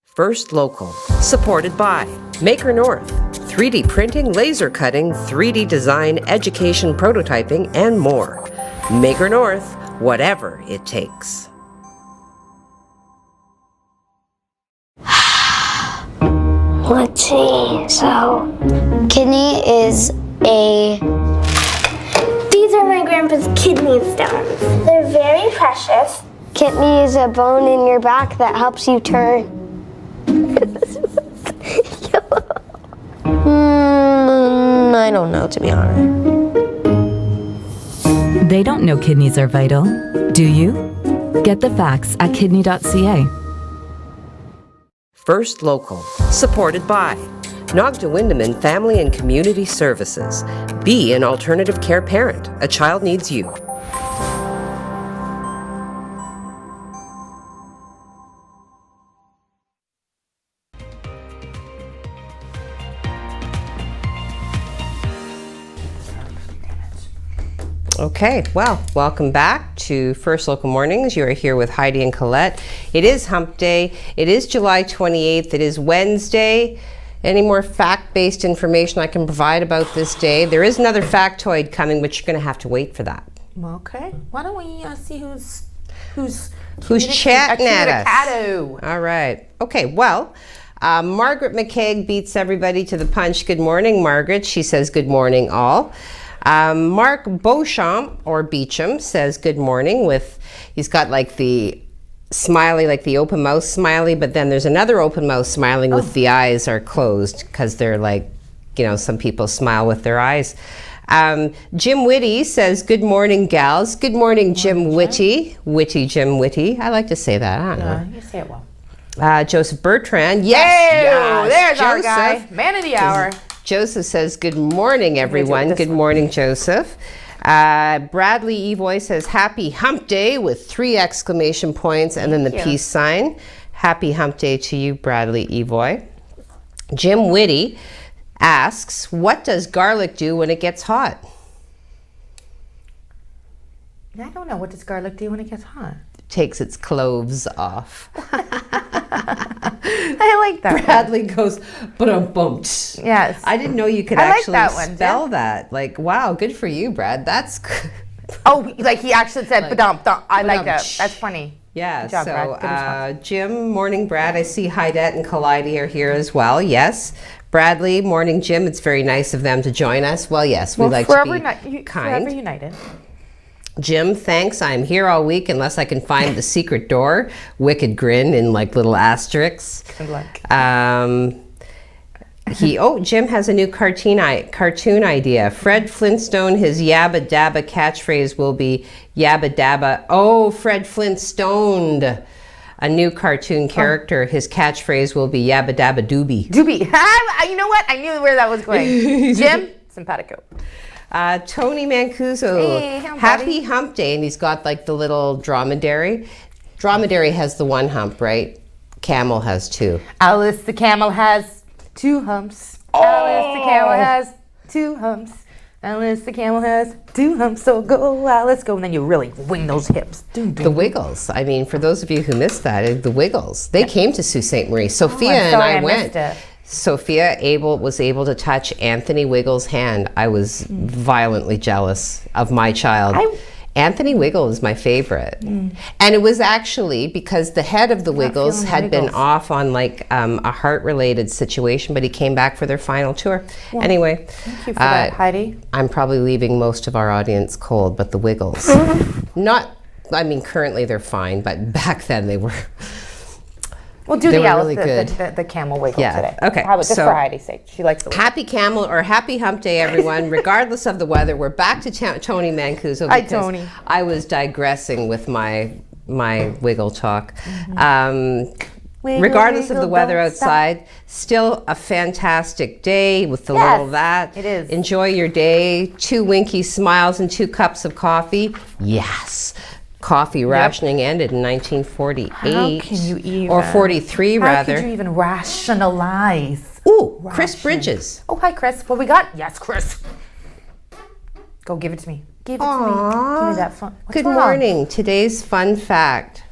First Local, supported by Maker North, 3D printing, laser cutting, 3D design, education, prototyping, and more. Maker North, whatever it takes. Let's see. So, kidney is a... These are my grandpa's kidney stones. They're very precious. Kidney is a bone in your back that helps you turn. I don't know, to be honest. They don't know kidneys are vital, do you? Get the facts at kidney.ca. First Local, supported by Nogda Windeman Family and Community Services. Be an alternative care parent. A child needs you. Okay, well, welcome back to First Local Mornings. You are here with Heidi and Colette. It is Hump Day. It is July 28th. It is Wednesday. Any more fact-based information I can provide about this day? There is another factoid coming, but you're going to have to wait for that. Okay. Why don't we see who's chatting at us? All right. Okay, well, Margaret McKeag beats everybody to the punch. Good morning, Margaret. She says good morning, all. Mark Beauchamp, or Beecham, says good morning he's got like the smiley, like the open mouth smiley, but then there's another open mouth smiling with the eyes are closed because they're like, some people smile with their eyes. Jim Whitty says good morning, gals. Good morning, Jim Whitty. Jim Whitty. I like to say that. I don't know. You say it well. Joseph Bertrand. Yes. There's Joseph. our guy. Man of the hour. Joseph says, good morning, everyone. Good morning, Joseph. Bradley Evoy says, happy hump day with 3 exclamation points and then the peace sign. Happy hump day to you, Bradley Evoy. Jim Whitty asks, what does garlic do when it gets hot? I don't know. What does garlic do when it gets hot? Takes its cloves off. I like that. Bradley goes, ba-dum-bumped. Yes. I didn't know you could actually spell that. Like, wow, good for you, Brad. That's good. Oh, like he actually said ba-dum-dum. I like that. That's funny. Yeah, good job, so Brad. Jim, morning, Brad. I see Hydette and Calliope are here as well. Yes. Bradley, morning, Jim. It's very nice of them to join us. Well, yes, we like to be kind. Forever united. Jim, thanks. I'm here all week unless I can find the secret door. Wicked grin in like little asterisks. Good luck. Jim has a new cartoon idea. Fred Flintstone, his yabba dabba catchphrase will be yabba dabba. Oh, Fred Flintstone, a new cartoon character. His catchphrase will be yabba dabba doobie. Doobie. You know what? I knew where that was going. Jim, simpatico. Tony Mancuso, hey, happy hump day, and he's got like the little dromedary. Dromedary has the 1 hump, right? Camel has 2. Alice the camel has 2 humps. Oh! Alice the camel has 2 humps. Alice the camel has 2 humps. So go, Alice, go. And then you really wing those hips. The Wiggles. I mean, for those of you who missed that, the Wiggles. They came to Sault Ste. Marie. Sophia and I went. Sophia was able to touch Anthony Wiggles' hand. I was violently jealous of my child. Anthony Wiggle is my favorite. And it was actually because the head of the Wiggles had been off on like a heart-related situation, but he came back for their final tour. Well, anyway. Thank you for that, Heidi. I'm probably leaving most of our audience cold, but the Wiggles. Currently they're fine, but back then they were... We'll do They the were elephant, really good. the camel wiggle Yeah. today. Okay, How about just so- for Heidi's sake? She likes the wiggle. Happy camel or happy hump day, everyone, regardless of the weather. We're back to Tony Mancuso Hi, because Tony. I was digressing with my wiggle talk. Wiggle, Regardless of wiggle, the weather don't stop. outside, still a fantastic day with the Yes, little that. it is. Enjoy your day. 2 winky smiles and 2 cups of coffee. Yes. Coffee rationing ended in 1948. How can you even? Or 43, How rather. could you even rationalize? Ooh, Chris Ration. Bridges. Oh, hi, Chris. What we got? Yes, Chris. Go give it to me. Give it to me. Give me that fun. What's Good wrong? morning. Today's fun fact.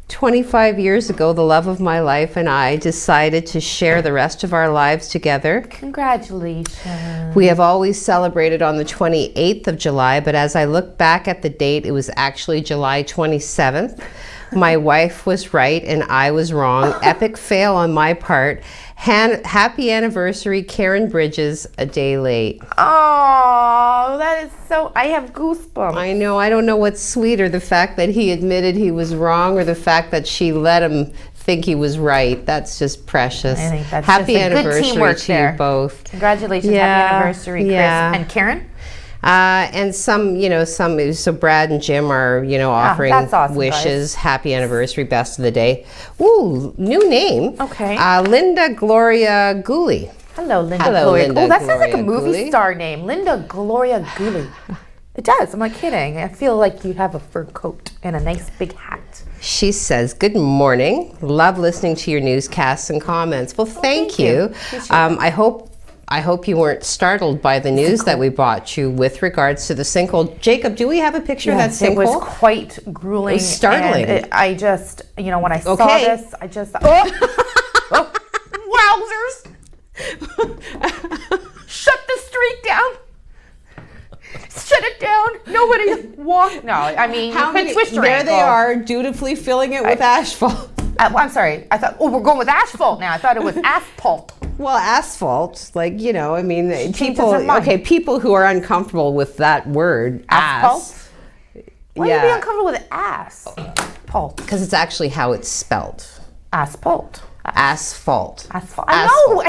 25 years ago, the love of my life and I decided to share the rest of our lives together. Congratulations. We have always celebrated on the 28th of July, but as I look back at the date, it was actually July 27th. My wife was right and I was wrong. Epic fail on my part. Happy anniversary, Karen Bridges, a day late. Oh, that is so. I have goosebumps. I know. I don't know what's sweeter, the fact that he admitted he was wrong or the fact that she let him think he was right. That's just precious. I think that's happy just a good anniversary teamwork to there. you both. Congratulations. Yeah, Happy anniversary, Chris. yeah. And Karen? And so Brad and Jim are, offering that's awesome, wishes. Happy anniversary, best of the day. Ooh, new name. Okay. Linda Gloria Gooley. Hello, Linda Hello, Gloria. Linda Oh, that sounds like a Gloria movie Gooley. star name. Linda Gloria Gooley. It does. I'm not kidding. I feel like you have a fur coat and a nice big hat. She says, good morning. Love listening to your newscasts and comments. Well, thank you. Appreciate that. I hope you weren't startled by the news that we brought you with regards to the sinkhole. Jacob, do we have a picture of that Yes, it was sinkhole? quite grueling. It was startling. And I just, when I saw Okay. this, I just, oh, wowzers! Shut the street down. Shut it down. Nobody walk. No, I mean, you could twist your There ankle. they are, dutifully filling it with asphalt. I'm sorry. I thought, we're going with asphalt now. I thought it was asphalt. Well, asphalt, people her mind. people who are uncomfortable with that word, Asphalt? ass. Why are you being uncomfortable with ass? Pult. Because it's actually how it's spelled. Asphalt. Asphalt. Asphalt. I know.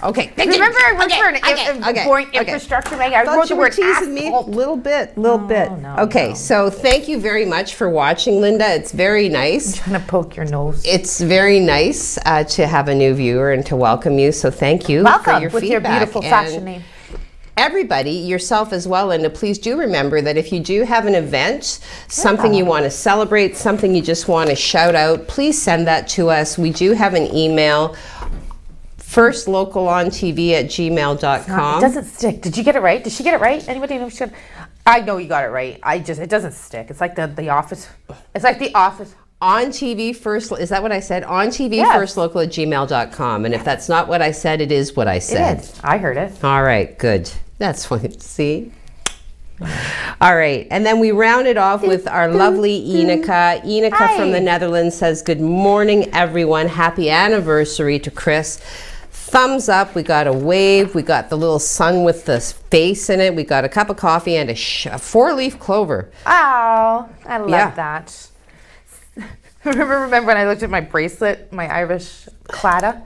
Okay. Remember I worked for an infrastructure mag. I wrote the word teasing me a asphalt. little bit. Okay, so thank you very much for watching, Linda. It's very nice. I'm trying to poke your nose. It's very nice to have a new viewer and to welcome you. So thank you Welcome for your with feedback. your beautiful fashion name. Everybody, yourself as well, Linda, please do remember that if you do have an event, something you want to celebrate, something you just want to shout out, please send that to us. We do have an email, firstlocalontv@gmail.com. It doesn't stick. Did you get it right? Did she get it right? Anybody know she got it? I know you got it right. It doesn't stick. It's like the office. It's like the office. On TV first, is that what I said? On TV Yes. firstlocal@gmail.com. And if that's not what I said, it is what I said. It is. I heard it. All right, good. That's what, see? All right, and then we rounded off with our lovely Enika. Enika Hi. from the Netherlands says, good morning, everyone. Happy anniversary to Chris. Thumbs up, we got a wave, we got the little sun with the face in it, we got a cup of coffee and a 4-leaf clover. Oh, I love Yeah. that. Remember when I looked at my bracelet, my Irish claddagh,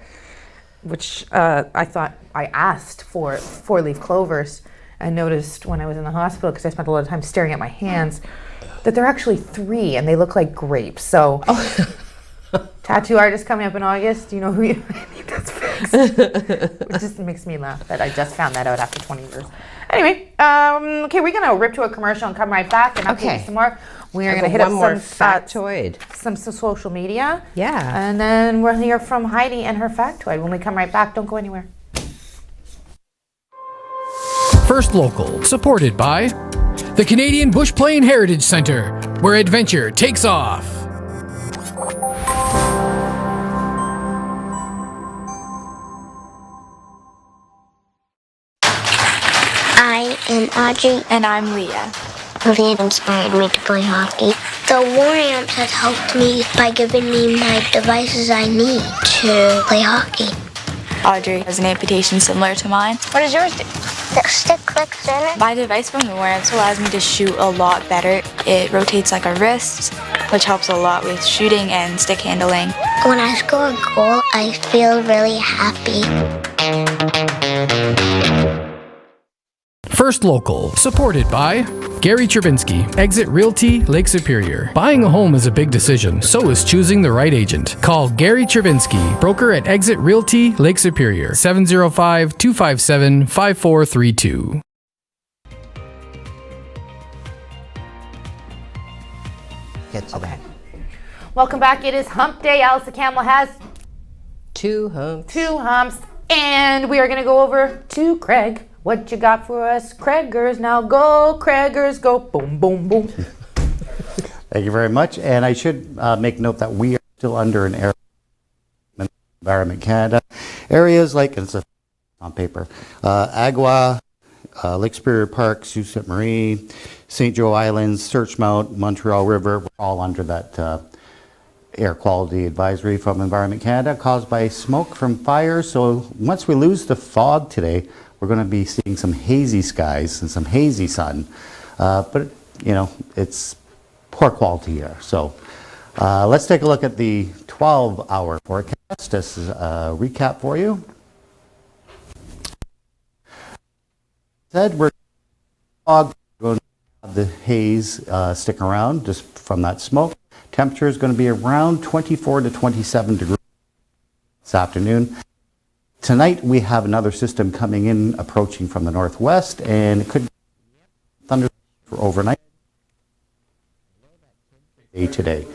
which I thought I asked for 4-leaf clovers. I noticed when I was in the hospital, because I spent a lot of time staring at my hands, that they're actually 3 and they look like grapes. So, tattoo artist coming up in August, do you know who you need that's fixed? It just makes me laugh that I just found that out after 20 years. Anyway, okay, we're going to rip to a commercial and come right back and update you some more. We're going to hit up one more some factoid. some social media. Yeah. And then we'll hear from Heidi and her factoid when we come right back. Don't go anywhere. First Local, supported by the Canadian Bush Plain Heritage Centre, where adventure takes off. I am Audrey. And I'm Leah. Leah inspired me to play hockey. The War Amps has helped me by giving me my devices I need to play hockey. Audrey has an amputation similar to mine. What does yours do? The stick clicks in it. My device from the Lawrence allows me to shoot a lot better. It rotates like a wrist, which helps a lot with shooting and stick handling. When I score a goal, I feel really happy. First Local, supported by Gary Cherbinsky, Exit Realty, Lake Superior. Buying a home is a big decision, so is choosing the right agent. Call Gary Cherbinsky, broker at Exit Realty, Lake Superior, 705-257-5432. Get to that. Welcome back. It is Hump Day. Alyssa Campbell has 2 humps. 2 humps. And we are going to go over to Craig. What you got for us, Craigers? Now go, Craigers, go. Boom, boom, boom. Thank you very much. And I should make note that we are still under an area Environment Canada. Areas like, it's on paper, Agua, Lake Superior Park, Sault Ste. Marie, St. Joe Islands, Searchmount, Montreal River, we're all under that air quality advisory from Environment Canada caused by smoke from fires. So once we lose the fog today, we're going to be seeing some hazy skies and some hazy sun. But, you know, it's poor quality air. So let's take a look at the 12-hour forecast. This is a recap for you. Said we're going to have the haze stick around just from that smoke. Temperature is going to be around 24 to 27 degrees this afternoon. Tonight we have another system coming in, approaching from the northwest, and it could thunder for overnight today.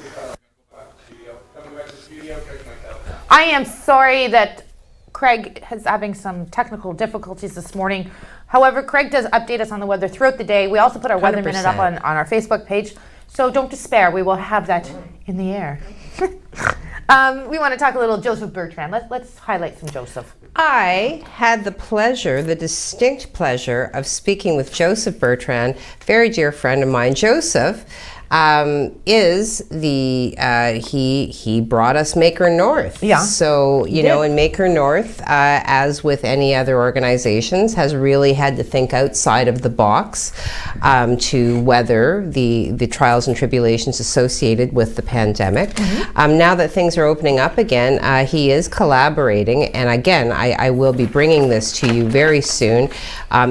I am sorry that Craig is having some technical difficulties this morning. However, Craig does update us on the weather throughout the day. We also put our weather minute up on our Facebook page. So don't despair. We will have that in the air. We want to talk a little Joseph Bertrand. Let's highlight some Joseph. I had the pleasure, the distinct pleasure of speaking with Joseph Bertrand, very dear friend of mine. Joseph is the, he brought us Maker North. Yeah. So, you know, and Maker North, as with any other organizations, has really had to think outside of the box to weather the trials and tribulations associated with the pandemic. Mm-hmm. Now that things are opening up again, he is collaborating, and again, I will be bringing this to you very soon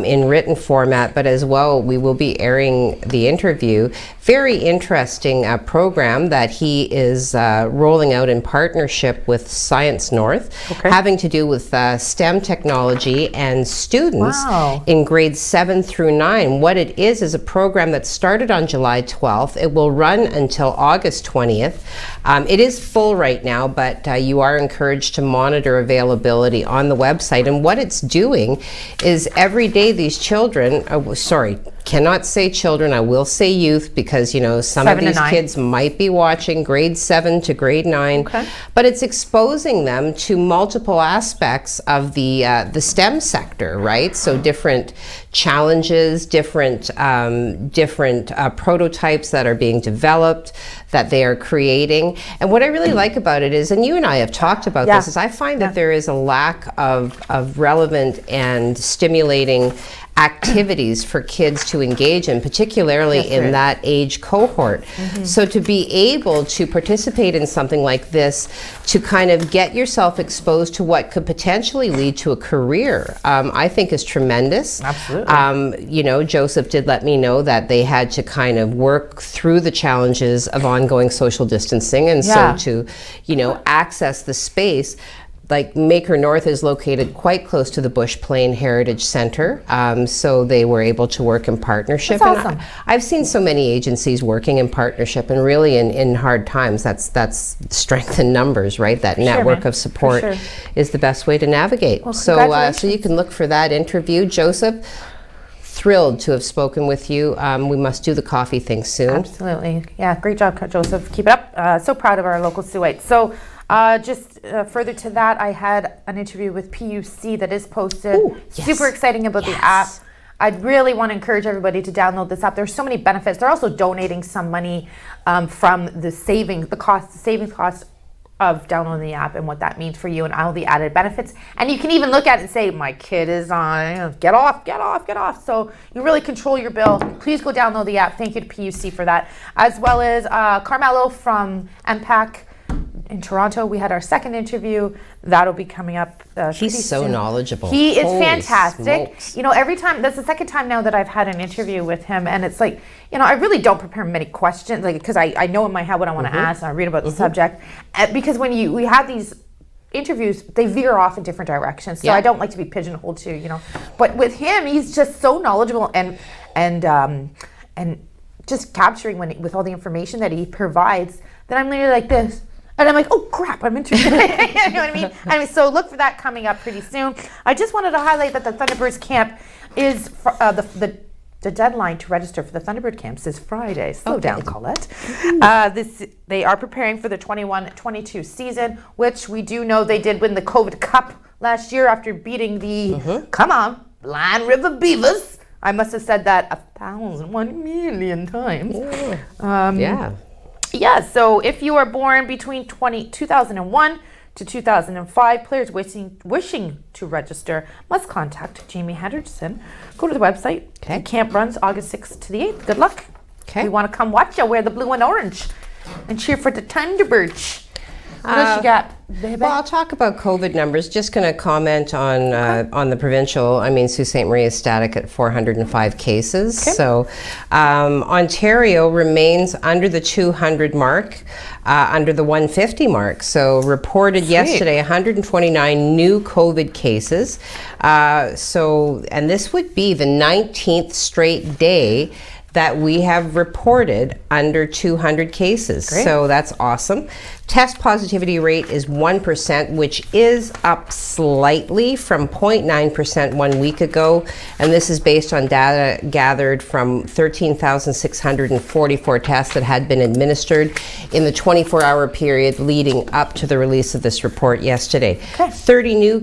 in written format, but as well, we will be airing the interview. Very interesting program that he is rolling out in partnership with Science North, having to do with STEM technology and students in grades 7 through 9. What it is a program that started on July 12th. It will run until August 20th. It is full right now, but you are encouraged to monitor availability on the website. And what it's doing is every day these children, cannot say children, I will say youth, because you know some of these kids might be watching, grade 7 to grade 9, but it's exposing them to multiple aspects of the STEM sector, right? So different challenges, different prototypes that are being developed, that they are creating. And what I really like about it is, and you and I have talked about this, is I find that there is a lack of relevant and stimulating activities for kids to engage in, particularly in that age cohort. So to be able to participate in something like this, to kind of get yourself exposed to what could potentially lead to a career, I think is tremendous. Absolutely. You know, Joseph did let me know that they had to kind of work through the challenges of ongoing social distancing, and so to, you know, access the space. Like Maker North is located quite close to the Bush Plain Heritage Center, so they were able to work in partnership. That's awesome. And I've seen so many agencies working in partnership, and really in hard times, that's strength in numbers, right? That network of support is the best way to navigate. Well, so you can look for that interview. Joseph, thrilled to have spoken with you. We must do the coffee thing soon. Absolutely. Yeah, great job, Joseph. Keep it up. So proud of our local Suites. So just further to that, I had an interview with PUC that is posted. Ooh, super exciting about the app. I'd really want to encourage everybody to download this app. There's so many benefits. They're also donating some money from the savings costs of downloading the app and what that means for you and all the added benefits. And you can even look at it and say, my kid is on, get off. So you really control your bill. Please go download the app. Thank you to PUC for that. As well as Carmelo from MPAC in Toronto. We had our second interview. That'll be coming up. He's so knowledgeable. He is Holy fantastic. smokes. You know, every time, that's the second time now that I've had an interview with him, and it's like, you know, I really don't prepare many questions, like, because I know in my head what I want to ask, and I read about the subject. Because when we have these interviews, they veer off in different directions. So I don't like to be pigeonholed to, you know. But with him, he's just so knowledgeable and just capturing with all the information that he provides, that I'm literally like this. And I'm like, oh crap, I'm interested. You know what I mean? So look for that coming up pretty soon. I just wanted to highlight that the Thunderbirds camp is the deadline to register for the Thunderbird camps is Friday. Slow down, Colette. They are preparing for the 21-22 season, which we do know they did win the COVID Cup last year after beating the Blind River Beavers. I must have said that 1,000,000 times. Yeah, so if you are born between 2001 to 2005, players wishing to register must contact Jamie Henderson. Go to the website. The camp runs August 6th to the 8th. Good luck. We want to come watch you wear the blue and orange and cheer for the Thunderbirds. What else you got, baby? Well, I'll talk about COVID numbers. Just going to comment on the provincial. I mean, Sault Ste. Marie is static at 405 cases. So Ontario remains under the 200 mark, under the 150 mark. So reported yesterday 129 new COVID cases. And this would be the 19th straight day that we have reported under 200 cases. So that's awesome. Test positivity rate is 1%, which is up slightly from 0.9% 1 week ago. And this is based on data gathered from 13,644 tests that had been administered in the 24-hour period leading up to the release of this report yesterday. 37 new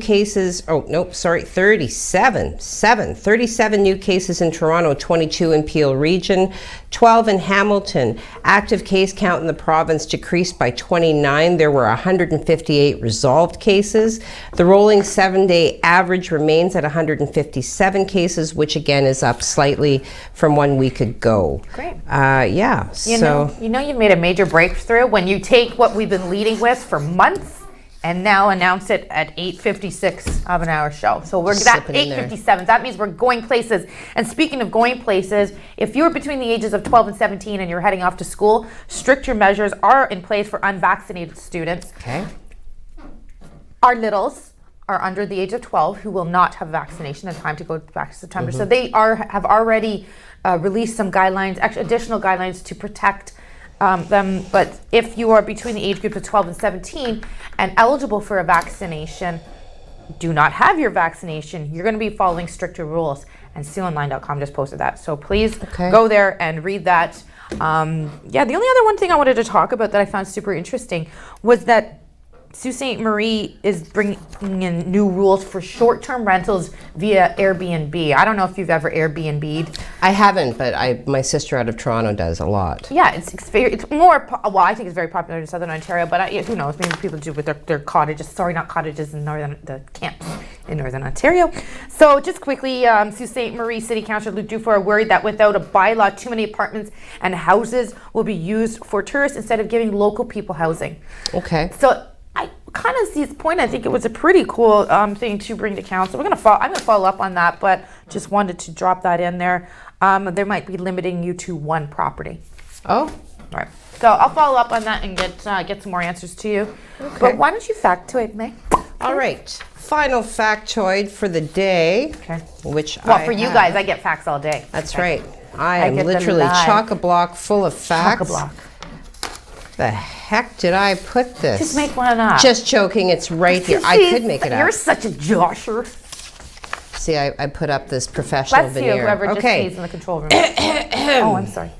cases in Toronto, 22 in Peel Region, 12 in Hamilton. Active case count in the province decreased by 29. There were 158 resolved cases. The rolling 7-day average remains at 157 cases, which again is up slightly from 1 week ago. Great. You know you've made a major breakthrough when you take what we've been leading with for months and now announce it at 8:56 of an hour show. So we're at 8:57. That means we're going places. And speaking of going places, if you're between the ages of 12 and 17 and you're heading off to school, stricter measures are in place for unvaccinated students. Our littles are under the age of 12 who will not have vaccination in time to go back to September. So they have already released some guidelines, actually additional guidelines to protect them. But if you are between the age group of 12 and 17 and eligible for a vaccination, do not have your vaccination, you're going to be following stricter rules. And sealonline.com just posted that. So please go there and read that. The only other thing I wanted to talk about that I found super interesting was that Sault Ste. Marie is bringing in new rules for short-term rentals via Airbnb. I don't know if you've ever Airbnb'd. I haven't, but my sister out of Toronto does a lot. Yeah, it's more, I think it's very popular in Southern Ontario, but who knows, maybe people do with their cottages. Sorry, not cottages in the camps in Northern Ontario. So just quickly, Sault Ste. Marie City Councillor Luc Dufour are worried that without a bylaw, too many apartments and houses will be used for tourists instead of giving local people housing. So I kind of see his point. I think it was a pretty cool thing to bring to council. I'm going to follow up on that, but just wanted to drop that in there. There might be limiting you to one property. All right. So I'll follow up on that and get some more answers to you. But why don't you factoid me? All right. Final factoid for the day, which for you guys, I get facts all day. That's right. I am literally chock-a-block full of facts. Chock-a-block. The heck did I put this? Just make one up. Just joking. It's right here. I could make it up. You're such a josher. See, I put up this professional veneer. Whoever just sees in the control room. Oh, I'm sorry.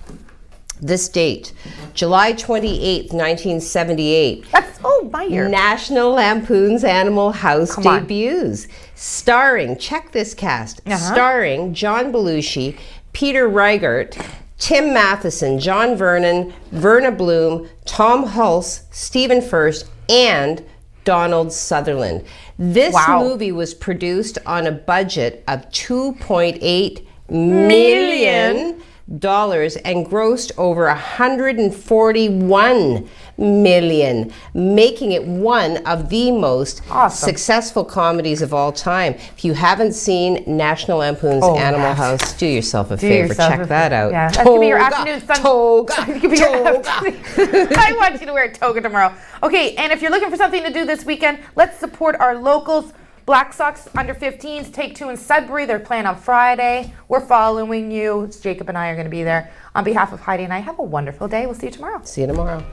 This date, July 28th, 1978. That's my year. National Lampoon's Animal House debuts. Starring, check this cast, starring John Belushi, Peter Reichert, Tim Matheson, John Vernon, Verna Bloom, Tom Hulse, Stephen Furst, and Donald Sutherland. This movie was produced on a budget of $2.8 million and grossed over $141 million, making it one of the most successful comedies of all time. If you haven't seen National Lampoon's Animal House, do yourself a favor, check that out. Yeah, that could be your afternoon toga. I want you to wear a toga tomorrow. Okay, and if you're looking for something to do this weekend, let's support our locals. Black Sox under 15s, Take Two in Sudbury. They're playing on Friday. We're following you. Jacob and I are going to be there. On behalf of Heidi and I, have a wonderful day. We'll see you tomorrow. See you tomorrow.